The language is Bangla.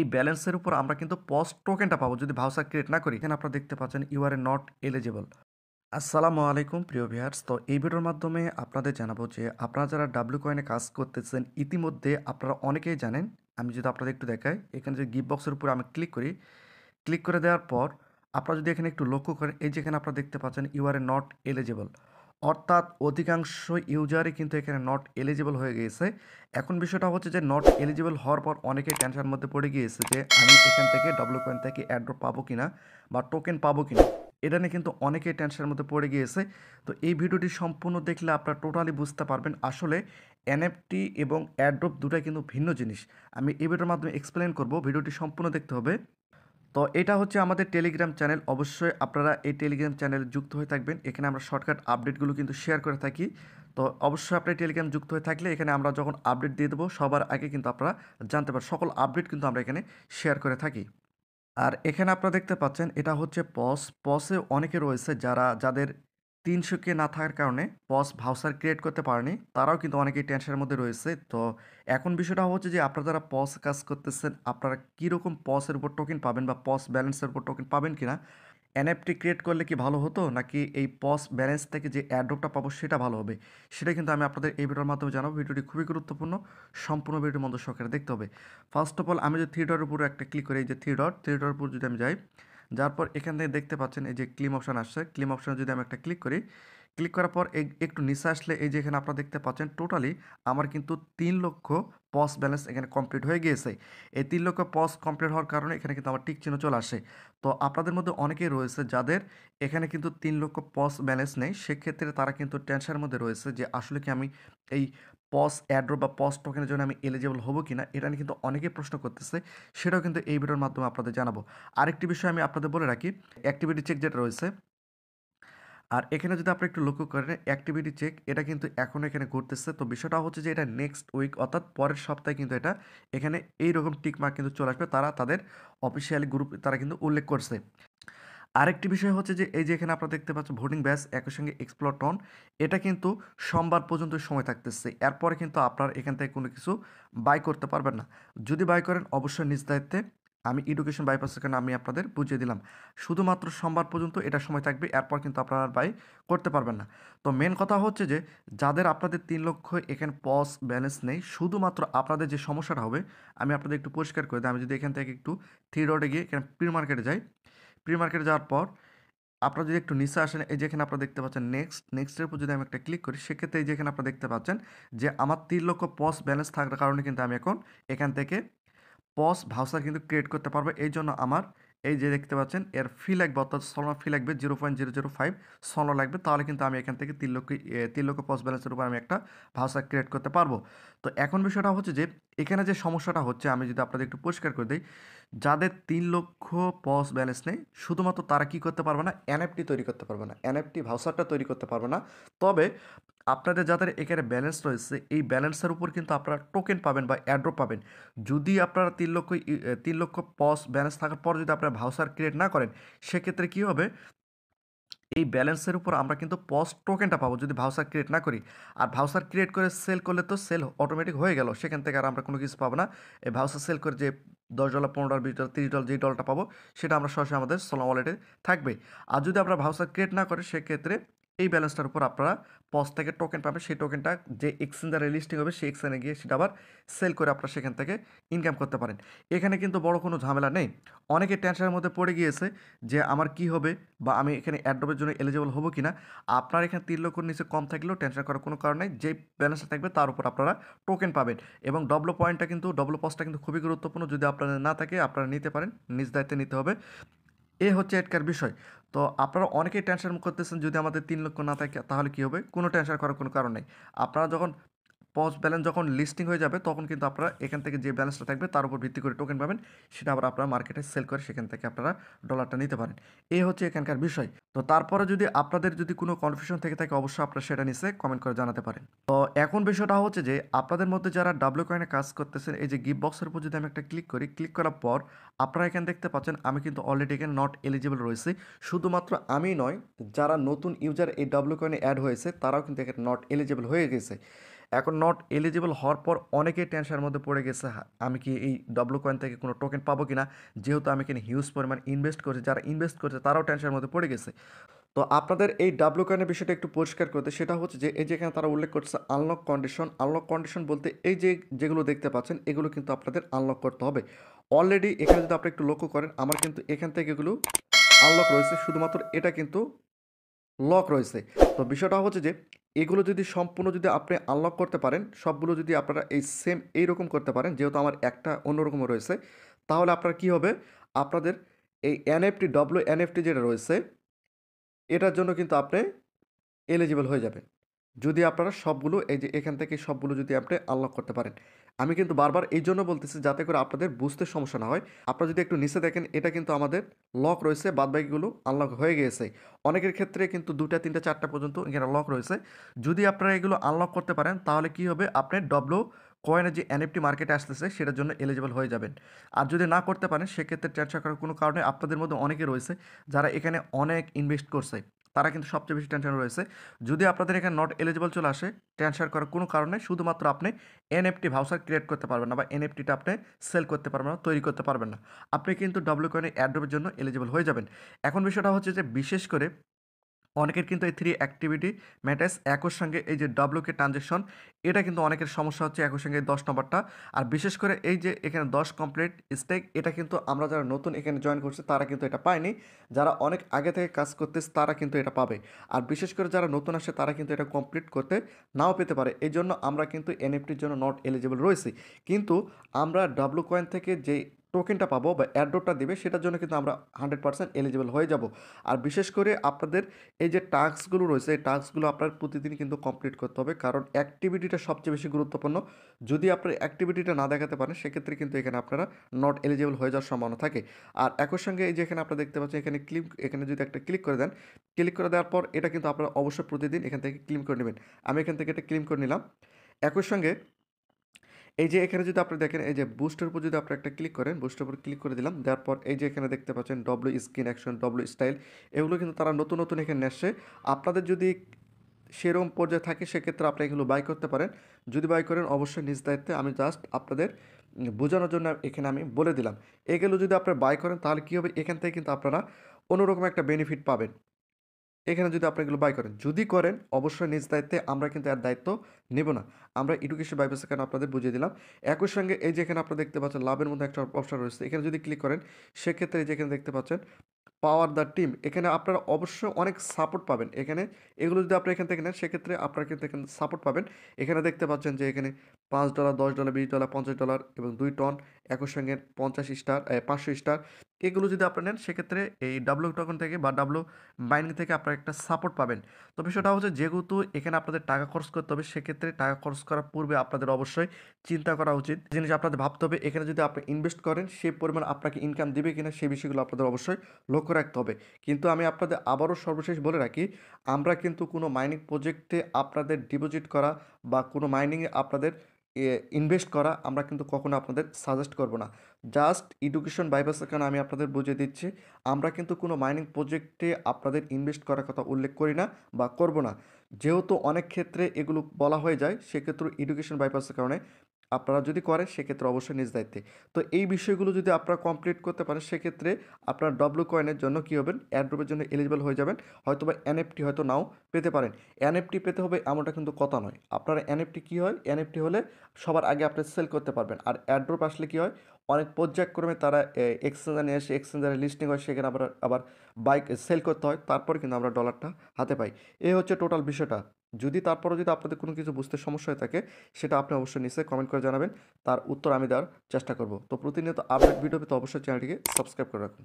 এই ব্যালেন্সের উপর আমরা কিন্তু পজ টোকেনটা পাবো যদি ভাউচার ক্রিয়েট না করি। এখানে আপনারা দেখতে পাচ্ছেন ইউ আর নট এলিজিবল। আসসালামু আলাইকুম প্রিয় ভিউয়ার্স। তো এই ভিডিওর মাধ্যমে আপনাদের জানাবো যে আপনারা যারা ডাব্লিউ কয়েনে কাজ করতেছেন ইতিমধ্যে আপনারা অনেকেই জানেন। আমি যদি আপনাদের একটু দেখাই, এখানে যে গিফট বক্সের উপরে আমি ক্লিক করি, ক্লিক করে দেওয়ার পর আপনারা যদি এখানে একটু লক্ষ্য করেন, এই যেখানে আপনারা দেখতে পাচ্ছেন ইউ আর নট এলিজিবল, অর্থাৎ অধিকাংশ ইউজারই কিন্তু এখানে নট এলিজিবল হয়ে গিয়েছে। এখন বিষয়টা হচ্ছে যে নট এলিজিবল হওয়ার পর অনেকেই টেনশনের মধ্যে পড়ে গিয়েছে যে আমি এখান থেকে ডাব্লিউ কয়েন থেকে অ্যাড্রপ পাবো কিনা বা টোকেন পাবো কিনা। এটা নিয়ে কিন্তু অনেকেই টেনশনের মধ্যে পড়ে গিয়েছে। তো এই ভিডিওটি সম্পূর্ণ দেখলে আপনারা টোটালি বুঝতে পারবেন আসলে এনএফটি এবং অ্যাড্রপ দুটাই কিন্তু ভিন্ন জিনিস। আমি এই ভিডিওর মাধ্যমে এক্সপ্লেন করব, ভিডিওটি সম্পূর্ণ দেখতে হবে। তো এটা হচ্ছে আমাদের টেলিগ্রাম চ্যানেল, অবশ্যই আপনারা এই টেলিগ্রাম চ্যানেলে যুক্ত হয়ে থাকবেন। এখানে আমরা শর্টকাট আপডেটগুলো কিন্তু শেয়ার করে থাকি। তো অবশ্যই আপনি টেলিগ্রাম যুক্ত হয়ে থাকলে এখানে আমরা যখন আপডেট দিয়ে দেবো সবার আগে কিন্তু আপনারা জানতে পারেন, সকল আপডেট কিন্তু আমরা এখানে শেয়ার করে থাকি। আর এখানে আপনারা দেখতে পাচ্ছেন এটা হচ্ছে পস। পসে অনেকে রয়েছে যাদের ৩০০ না থাকার কারণে পস ভাউচার ক্রিয়েট করতে পারেনি, তারাও কিন্তু অনেকেই টেনশনের মধ্যে রয়েছে। তো এখন বিষয়টা হচ্ছে যে আপনারা যারা পস কাজ করতেছেন আপনারা কীরকম পসের উপর টোকেন পাবেন বা পস ব্যালেন্সের উপর টোকেন পাবেন কিনা, এনএফটি ক্রিয়েট করলে কি ভালো হতো নাকি এই পস ব্যালেন্স থেকে যে অ্যাড্রপটা পাবো সেটা ভালো হবে, সেটা কিন্তু আমি আপনাদের এই ভিডিওর মাধ্যমে জানাবো। ভিডিওটি খুবই গুরুত্বপূর্ণ, সম্পূর্ণ ভিডিও মধ্যে সহকারে দেখতে হবে। ফার্স্ট অফ অল আমি যদি থ্রি ডটের উপরে একটা ক্লিক করি, এই যে থ্রি ডটের উপর যদি আমি যাই, যার পর এখান থেকে দেখতে পাচ্ছেন এই যে ক্লিম অপশান আসছে, ক্লিম অপশানে যদি আমি একটা ক্লিক করি, ক্লিক করার পর একটু নিচে আসলে এই যে এখানে আপনারা দেখতে পাচ্ছেন টোটালি আমার কিন্তু ৩ লক্ষ পস ব্যালেন্স এখানে কমপ্লিট হয়ে গিয়েছে। এই ৩ লক্ষ পস কমপ্লিট হওয়ার কারণে এখানে কিন্তু আমার টিক চিহ্ন চলে আসে। তো আপনাদের মধ্যে অনেকেই রয়েছে যাদের এখানে কিন্তু ৩ লক্ষ পস ব্যালেন্স নেই, সেক্ষেত্রে তারা কিন্তু টেনশনের মধ্যে রয়েছে যে আসলে কি আমি এই পস অ্যাড্রপ বা পস টোকেনের জন্য আমি এলিজিবল হবো কিনা, এটা নিয়ে কিন্তু অনেকেই প্রশ্ন করতেছে। সেটাও কিন্তু এই ভিডিওর মাধ্যমে আপনাদের জানাবো। আরেকটি বিষয় আমি আপনাদের বলে রাখি, অ্যাক্টিভিটি চেক যেটা রয়েছে, আর এখানে যদি আপনি একটু লক্ষ্য করেন অ্যাক্টিভিটি চেক, এটা কিন্তু এখনও এখানে ঘুরতেছে। তো বিষয়টা হচ্ছে যে এটা নেক্সট উইক অর্থাৎ পরের সপ্তাহে কিন্তু এটা এখানে এইরকম টিক মার্ক কিন্তু চলে আসবে, তারা তাদের অফিসিয়ালি গ্রুপ তারা কিন্তু উল্লেখ করছে। আরেকটি বিষয় হচ্ছে যে এই যে এখানে আপনারা দেখতে পাচ্ছেন ভোটিং ব্যাচ একই সঙ্গে এক্সপ্লোর টন, এটা কিন্তু সোমবার পর্যন্ত সময় থাকতেছে। এরপরে কিন্তু আপনার এখান থেকে কোনো কিছু বাই করতে পারবেন না। যদি বাই করেন অবশ্যই নিজ দায়িত্বে, আমি এডুকেশন বাইপাসের কারণে আমি আপনাদের বুঝিয়ে দিলাম। শুধুমাত্র সোমবার পর্যন্ত এটা সময় থাকবে, এরপর কিন্তু আপনারা বাই করতে পারবেন না। তো মেন কথা হচ্ছে যে যাদের আপনাদের ৩ লক্ষ এখানে পস ব্যালেন্স নেই, শুধুমাত্র আপনাদের যে সমস্যাটা হবে আমি আপনাদের একটু পরিষ্কার করে দিই। আমি যদি এখান থেকে একটু থ্রি ডটে গিয়ে এখানে প্রি মার্কেটে যাই, প্রি মার্কেটে যাওয়ার পর আপনারা যদি একটু নিচে আসেন, এই যেখানে আপনারা দেখতে পাচ্ছেন নেক্সটের উপর যদি আমি একটা ক্লিক করি, সেক্ষেত্রে এই যেখানে আপনারা দেখতে পাচ্ছেন যে আমার ৩ লক্ষ পস ব্যালেন্স থাকার কারণে কিন্তু আমি এখন এখান থেকে পস ভাউচার কিন্তু ক্রিয়েট করতে পারবো। এই জন্য আমার এই যে দেখতে পাচ্ছেন এর ফি লাগবে, অর্থাৎ সলনা ফি লাগবে 0.005 সলনা লাগবে, তাহলে কিন্তু আমি এখান থেকে ৩ লক্ষ পস ব্যালেন্সের উপর আমি একটা ভাউচার ক্রিয়েট করতে পারবো। তো এখন বিষয়টা হচ্ছে যে এখানে যে সমস্যাটা হচ্ছে আমি যদি আপনাদের একটু পরিষ্কার করে দিই, যাদের ৩ লক্ষ পস ব্যালেন্স নেই শুধুমাত্র তারা কি করতে পারবে না, এনএফটি তৈরি করতে পারবে না, এনএফটি ভাউচারটা তৈরি করতে পারবে না। তবে আপনাদের যাদের এখানে ব্যালেন্স রয়েছে এই ব্যালেন্সের উপর কিন্তু আপনারা টোকেন পাবেন বা অ্যাড্রপ পাবেন। যদি আপনারা ৩ লক্ষ পস ব্যালেন্স থাকার পর যদি আপনারা ভাউচার ক্রিয়েট না করেন, সেক্ষেত্রে কী হবে, এই ব্যালেন্সের উপর আমরা কিন্তু পস টোকেনটা পাবো যদি ভাউচার ক্রিয়েট না করি। আর ভাউচার ক্রিয়েট করে সেল করলে তো সেল অটোমেটিক হয়ে গেল, সেখান থেকে আর আমরা কোনো কিছু পাবো না। এই ভাউচার সেল করে যে $10, $15, $20, $30 যেই ডলারটা পাবো সেটা আমরা সরাসরি আমাদের সোলার ওয়ালেটে থাকবে। আর যদি আমরা ভাউচার ক্রিয়েট না করে সেক্ষেত্রে এই ব্যালেন্সটার উপর আপনারা পস থেকে টোকেন পাবেন, সেই টোকেনটা যে এক্সচেঞ্জারে লিস্টিং হবে সেই এক্সচেঞ্জে গিয়ে সেটা আবার সেল করে আপনারা সেখান থেকে ইনকাম করতে পারেন। এখানে কিন্তু বড় কোনো ঝামেলা নেই। অনেকে টেনশনের মধ্যে পড়ে গিয়েছে যে আমার কি হবে বা আমি এখানে অ্যাড্রপের জন্য এলিজিবল হবো কিনা। আপনার এখানে ৩ লক্ষর নিচে কম থাকলেও টেনশন করার কোনো কারণ নেই, যেই ব্যালেন্সটা থাকবে তার উপর আপনারা টোকেন পাবেন। এবং ডব্লু পসটা কিন্তু খুবই গুরুত্বপূর্ণ, যদি আপনাদের না থাকে আপনারা নিতে পারেন, নিজ দায়িত্বে নিতে হবে। এ হচ্ছে এটার বিষয়। তো আপনারা অনেকেই টেনশন করতেছেন যদি আমাদের ৩ লক্ষ না থাকে তাহলে কী হবে, কোনো টেনশন করার কোনো কারণ নেই। আপনারা যখন পজ ব্যালেন্স যখন লিস্টিং হয়ে যাবে তখন কিন্তু আপনারা এখান থেকে যে ব্যালেন্সটা থাকবে তার উপর ভিত্তি করে টোকেন পাবেন, সেটা আবার আপনারা মার্কেটে সেল করে সেখান থেকে আপনারা ডলারটা নিতে পারেন। এই হচ্ছে এখানকার বিষয়। তো তারপরে যদি আপনাদের যদি কোনো কনফিউশন থেকে থাকে অবশ্যই আপনারা সেটা নিচে কমেন্ট করে জানাতে পারেন। তো এখন বিষয়টা হচ্ছে যে আপনাদের মধ্যে যারা ডাব্লিউ কয়েনে কাজ করতেছেন এই যে গিফট বক্সের উপর যদি আমি একটা ক্লিক করি, ক্লিক করার পর আপনারা এখানে দেখতে পাচ্ছেন আমি কিন্তু অলরেডি এখানে নট এলিজিবল রয়েছে। শুধুমাত্র আমি নয়, যারা নতুন ইউজার এই ডাব্লিউ কয়েনে অ্যাড হয়েছে তারাও কিন্তু এখানে নট এলিজিবল হয়ে গেছে। এখন নট এলিজিবল হওয়ার পর অনেকেই টেনশনের মধ্যে পড়ে গেছে, আমি কি এই ডব্লু কয়েন থেকে কোনো টোকেন পাবো কিনা, যেহেতু আমি এখানে হিউজ পরিমাণ ইনভেস্ট করেছি। যারা ইনভেস্ট করেছে তারাও টেনশনের মধ্যে পড়ে গেছে। তো আপনাদের এই ডাব্লু কয়েনের বিষয়টা একটু পরিষ্কার করতে, সেটা হচ্ছে যে এই যে এখানে তারা উল্লেখ করছে আনলক কন্ডিশন। আনলক কন্ডিশন বলতে এই যে যেগুলো দেখতে পাচ্ছেন এগুলো কিন্তু আপনাদের আনলক করতে হবে। অলরেডি এখানে যদি আপনি একটু লক্ষ্য করেন, আমার কিন্তু এখান থেকে এগুলো আনলক রয়েছে, শুধুমাত্র এটা কিন্তু লক রয়েছে। তো বিষয়টা হচ্ছে যে এগুলো যদি সম্পূর্ণ যদি আপনি আনলক করতে পারেন, সবগুলো যদি আপনারা এই সেম এইরকম করতে পারেন, যেহেতু আমার একটা অন্যরকম রয়েছে, তাহলে আপনার কি হবে, আপনাদের এই এনএফটি ডব্লু এনএফটি যেটা রয়েছে এটার জন্য কিন্তু আপনি এলিজিবল হয়ে যাবেন। যদি আপনারা সবগুলো এই যে এখান থেকে সবগুলো যদি আপনি আনলক করতে পারেন। আমি কিন্তু বারবার এই জন্য বলতেছি যাতে করে আপনাদের বুঝতে সমস্যা না হয়। আপনারা যদি একটু নিচে দেখেন এটা কিন্তু আমাদের লক রয়েছে, বাদবাকিগুলো আনলক হয়ে গিয়েছে। অনেকের ক্ষেত্রে কিন্তু 2টা 3টা 4টা পর্যন্ত এখানে লক রয়েছে। যদি আপনারা এগুলো আনলক করতে পারেন তাহলে কি হবে, আপনি ডব্লু কয়েনের যে এনএফটি মার্কেটে আসতেছে সেটার জন্য এলিজিবল হয়ে যাবেন। আর যদি না করতে পারেন সেক্ষেত্রে টেনশন করার কোনো কারণে, আপনাদের মধ্যে অনেকে রয়েছে যারা এখানে অনেক ইনভেস্ট করছে, তারা কিন্তু সবচেয়ে বেশি টেনশন রয়েছে। যদি আপনাদের এখানে নট এলিজিবল চলে আসে, টেনশন করার কোনো কারণে, শুধুমাত্র আপনি এনএফটি ভাউচার ক্রিয়েট করতে পারবেন না বা এনএফটিটা আপনি সেল করতে পারবেন না, তৈরি করতে পারবেন না। আপনি কিন্তু ডব্লিউ কয়েনের অ্যাড্রপের জন্য এলিজিবল হয়ে যাবেন। এখন বিষয়টা হচ্ছে যে বিশেষ করে অনেকের কিন্তু এই 3 অ্যাক্টিভিটি ম্যাটার্স, একই সঙ্গে এই যে ডব্লিউকে ট্রানজ্যাকশন, এটা কিন্তু অনেকের সমস্যা হচ্ছে একই সঙ্গে 10 নম্বরটা। আর বিশেষ করে এই যে এখানে 10 কমপ্লিট স্টেক, এটা কিন্তু আমরা যারা নতুন এখানে জয়েন করছি তারা কিন্তু এটা পায়নি। যারা অনেক আগে থেকে কাজ করতেছে তারা কিন্তু এটা পাবে। আর বিশেষ করে যারা নতুন আসে তারা কিন্তু এটা কমপ্লিট করতে নাও পেতে পারে। এই জন্য আমরা কিন্তু এনএফটির জন্য নট এলিজিবল রয়েছি। কিন্তু আমরা ডব্লিউ কয়েন থেকে যে টোকেনটা পাবো বা অ্যাড্রপটা দিবে সেটার জন্য কিন্তু আমরা 100% এলিজিবল হয়ে যাব। আর বিশেষ করে আপনাদের এই যে টাস্কগুলো রয়েছে এই টাস্কগুলো আপনার প্রতিদিন কিন্তু কমপ্লিট করতে হবে, কারণ অ্যাক্টিভিটিটা সবচেয়ে বেশি গুরুত্বপূর্ণ। যদি আপনার অ্যাক্টিভিটিটা না দেখাতে পারেন সেক্ষেত্রে কিন্তু এখানে আপনারা নট এলিজিবল হয়ে যাওয়ার সম্ভাবনা থাকে। আর একই সঙ্গে এই যে এখানে আপনারা দেখতে পাচ্ছেন এখানে এখানে যদি একটা ক্লিক করে দেন, ক্লিক করে দেওয়ার পর এটা কিন্তু আপনারা অবশ্যই প্রতিদিন এখান থেকে ক্লেম করে নেবেন। আমি এখান থেকে এটা ক্লেম করে নিলাম। একই সঙ্গে এই যে এখানে যদি আপনি দেখেন এই যে বুস্টের উপর যদি আপনি একটা ক্লিক করেন, বুস্টের উপর ক্লিক করে দিলাম, দেওয়ার পর এই যে এখানে দেখতে পাচ্ছেন W screen action, W style, এগুলো কিন্তু তারা নতুন নতুন এখানে আসছে। আপনাদের যদি সেরকম পর্যায়ে থাকে সেক্ষেত্রে আপনি এগুলো বাই করতে পারেন। যদি বাই করেন অবশ্যই নিজ দায়িত্বে, আমি জাস্ট আপনাদের বোঝানোর জন্য এখানে আমি বলে দিলাম। এগুলো যদি আপনারা বাই করেন তাহলে কী হবে, এখান থেকে কিন্তু আপনারা অন্যরকম একটা বেনিফিট পাবেন এখানে যদি আপনি এগুলো বাই করেন। যদি করেন অবশ্যই নিজ দায়িত্বে, আমরা কিন্তু এর দায়িত্ব নেব না। আমরা এডুকেশন বাইপাস এখানে আপনাদের বুঝিয়ে দিলাম। একই সঙ্গে এই যে এখানে আপনারা দেখতে পাচ্ছেন লাভের মধ্যে একটা অপশন রয়েছে, এখানে যদি ক্লিক করেন সেক্ষেত্রে এই যে এখানে দেখতে পাচ্ছেন পাওয়ার দ্য টিম, এখানে আপনারা অবশ্যই অনেক সাপোর্ট পাবেন। এখানে এগুলো যদি আপনি এখান থেকে নেন সেক্ষেত্রে আপনারা কিন্তু এখানে সাপোর্ট পাবেন। এখানে দেখতে পাচ্ছেন যে এখানে $5, $10, $20, $50 এবং 2 টন, একই সঙ্গে 50 স্টার, 500 স্টার, এগুলো যদি আপনি নেন সেক্ষেত্রে এই ডাব্লু টোকেন থেকে বা ডাব্লু মাইনিং থেকে আপনারা একটা সাপোর্ট পাবেন। তো বিষয়টা হচ্ছে যেহেতু এখানে আপনাদের টাকা খরচ করতে হবে, সেক্ষেত্রে টাকা খরচ করার পূর্বে আপনাদের অবশ্যই চিন্তা করা উচিত, জিনিস আপনাদের ভাবতে হবে এখানে যদি আপনি ইনভেস্ট করেন সেই পরিমাণ আপনাকে ইনকাম দিবে কিনা, সেই বিষয়গুলো আপনাদের অবশ্যই লক্ষ্য রাখতে হবে। কিন্তু আমি আপনাদের আবারও সর্বশেষ বলে রাখি, আমরা কিন্তু কোনো মাইনিং প্রজেক্টে আপনাদের ডিপোজিট করা বা কোনো মাইনিংয়ে আপনাদের ইনভেস্ট করা আমরা কিন্তু কখনো আপনাদের সাজেস্ট করব না। জাস্ট এডুকেশন বাইপাসের কারণে আমি আপনাদের বুঝিয়ে দিচ্ছি, আমরা কিন্তু কোনো মাইনিং প্রজেক্টে আপনাদের ইনভেস্ট করার কথা উল্লেখ করি না বা করব না। যেহেতু অনেক ক্ষেত্রে এগুলো বলা হয়ে যায়, সেক্ষেত্রে এডুকেশন বাইপাসের কারণে আপনারা যদি করেন সেক্ষেত্রে অবশ্যই নিজ দায়িত্বে। তো এই বিষয়গুলো যদি আপনারা কমপ্লিট করতে পারেন সেক্ষেত্রে আপনার ডব্লু কয়েনের জন্য কী হবেন, অ্যাড্রপের জন্য এলিজিবল হয়ে যাবেন। হয়তো বা এনএফটি হয়তো নাও পেতে পারেন। এনএফটি পেতে হবে এমনটা কিন্তু কথা নয়। আপনারা এনএফটি কী হয়, এনএফটি হলে সবার আগে আপনি সেল করতে পারবেন। আর অ্যাড্রপ আসলে কী হয়, অনেক পর্যায়ক্রমে তারা এক্সচেঞ্জারে নিয়ে এসে এক্সচেঞ্জারে লিস্টিং হয়, সেখানে আবার আবার বাইক সেল করতে হয়, তারপরে কিন্তু আমরা ডলারটা হাতে পাই। এই হচ্ছে টোটাল বিষয়টা। যদি তারপরেও যদি আপনাদের কোনো কিছু বুঝতে সমস্যা হয়ে থাকে সেটা আপনি অবশ্যই নিচে কমেন্ট করে জানাবেন, তার উত্তর আমি দেওয়ার চেষ্টা করব। তো প্রতিনিয়ত আপডেট ভিডিও পেতে অবশ্যই চ্যানেলটিকে সাবস্ক্রাইব করে রাখুন।